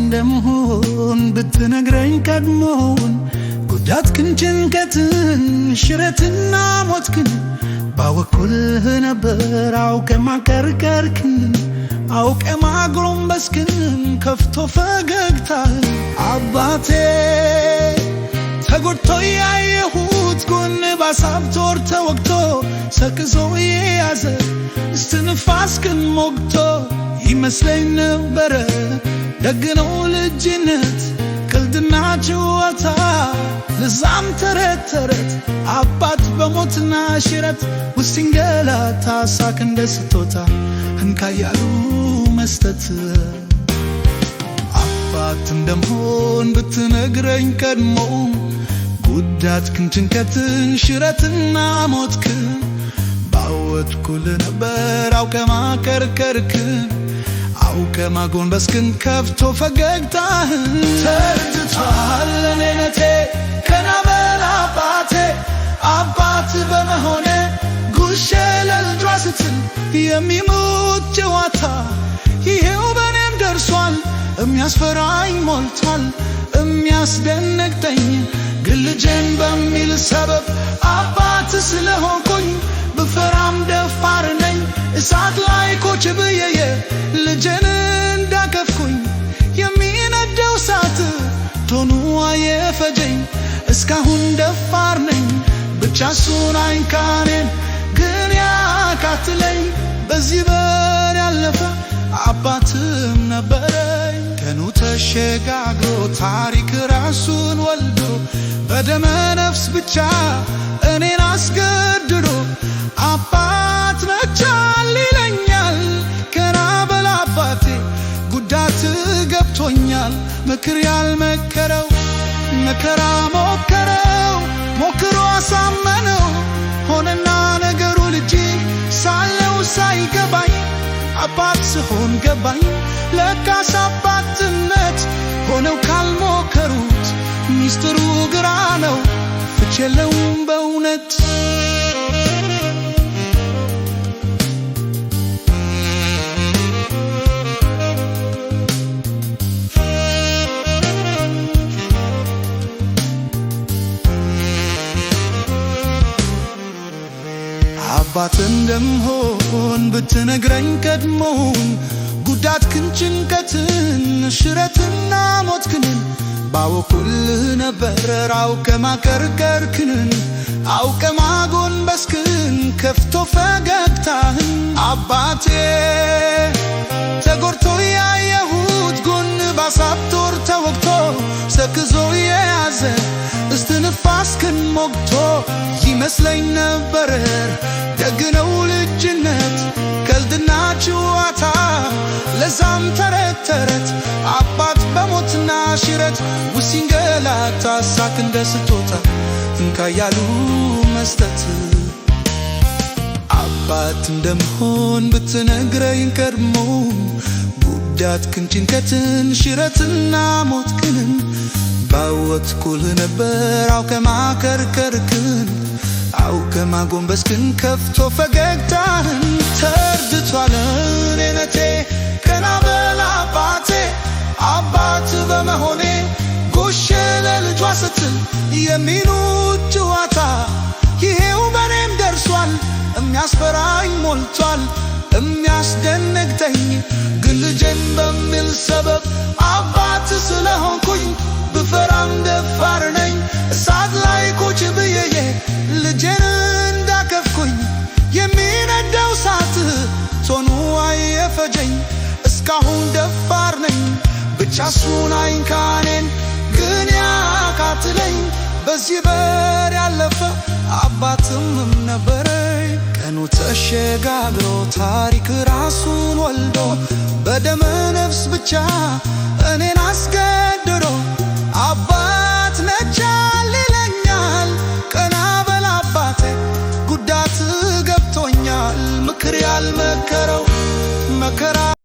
እንደምሆን ብትነግረኝ ቀድሞውን ጉዳትክን ጭንቀትን ሽረትና ሞትክን ባወኩልህ ነበር አውቀ ማቀርቀርክን አውቀ ማጎንበስክን ከፍቶ ፈገግታህን አባቴ ተጎድቶ ያየሁት ጎን ባሳብቶር ተወግቶ ሰቅዞ የያዘ እስትንፋስክን ሞግቶ ይመስለኝ ነበረ ደግነው ልጅነት ቀልድና ጨዋታ ለዛም ተረት ተረት አባት በሞትና ሽረት ውስጥ ሲንገላታ ሳቅ እንደ ስጦታ እንካያሉ መስጠት አባት እንደምሆን ብትነግረኝ ቀድሞ ጉዳትክን ጭንቀትን ሽረትና ሞትክን ባወጥኩልህ ነበር አውቀ ማቀርቀርክን አውቀ ማጎንበስክን ከፍቶ ፈገግታህን ተረድቷል እኔነቴ ቀና በል አባቴ አባት በመሆኔ ጉሼ ለልጇ ስትል የሚሞት ጨዋታ ይሄው በኔም ደርሷል የሚያስፈራኝ ሞልቷል የሚያስደነግጠኝ ግን ልጄን በሚል ሰበብ አባት ስለሆንኩኝ ብፈራም ደፋር ነኝ እሳት ላይ ቁጭ ብዬ ልጄን እንዳከፍኩኝ የሚነደው እሳት ቶኑ አየፈጀኝ እስካሁን ደፋር ነኝ ብቻ እሱን አይንካኔን ግን ያካትለኝ በዚህ በር ያለፈ አባትም ነበረኝ ቀኑ ተሸጋግሮ ታሪክ ራሱን ወልዶ በደመ ነፍስ ብቻ እኔን አስገድዶ አባት መቻል ይለኛል ቀና በል አባቴ ጉዳት ገብቶኛል ምክር ያልመከረው መከራ ሞከረው ሞክሮ አሳመነው ሆነና ነገሩ ልጅ ሳለው ሳይገባኝ አባት ስሆን ገባኝ ለካስ አባትነት ሆነው ካልሞከሩት ሚስጥሩ ግራ ነው ፍች የለውም በእውነት አባት እንደምሆን ብትነግረኝ ቀድሞውን ጉዳትክን ጭንቀትን ሽረትና ሞትክን ባወኩልህ ነበር አውቀ ማቀርቀርክን አውቀ ማጎንበስክን ከፍቶ ፈገግታህን አባቴ ተጎድቶ ያየሁት ጎን ባሳብቶር ተወግቶ ሰክዞ የያዘ እስትንፋስክን ሞግቶ ይመስለኝ ነበር ደግነው ልጅነት ቀልድና ጨዋታ ለዛም ተረት ተረት አባት በሞትና ሽረት ውስጥ ሲንገላታ ሳቅ እንደ ስጦታ እንካያሉ መስጠት አባት እንደምሆን ብትነግረኝ ቀድሞ ጉዳትክን ጭንቀትን ሽረትና ሞትክን ባወጥኩልህ ነበር አውቀ ማቀርቀርክን አውቀ ማጎንበስክን ከፍቶ ፈገግታህን ተረድቷል እኔነቴ ቀና በል አባቴ አባት በመሆኔ ጉሼ ለልጇ ስትል የሚሉት ጨዋታ ይሄው በኔም ደርሷል የሚያስፈራኝ ሞልቷል የሚያስደነግጠኝ ግን ልጄን በሚል ሰበብ አባት ስለሆንኩኝ ብፈራም ደፋር ነኝ እሳት ላይ ቁጭ ብዬ ልጄን እንዳከፍኩኝ የሚነደው እሳት ቶኑ አየፈጀኝ እስካሁን ደፋር ነኝ ብቻ እሱን አይንካኔን ግን ያካትለኝ በዚህ በር ያለፈ አባትም ነበረኝ ቀኑ ተሸጋግሮ ታሪክ ራሱን ወልዶ በደመ ነፍስ ብቻ እኔን አስገድዶ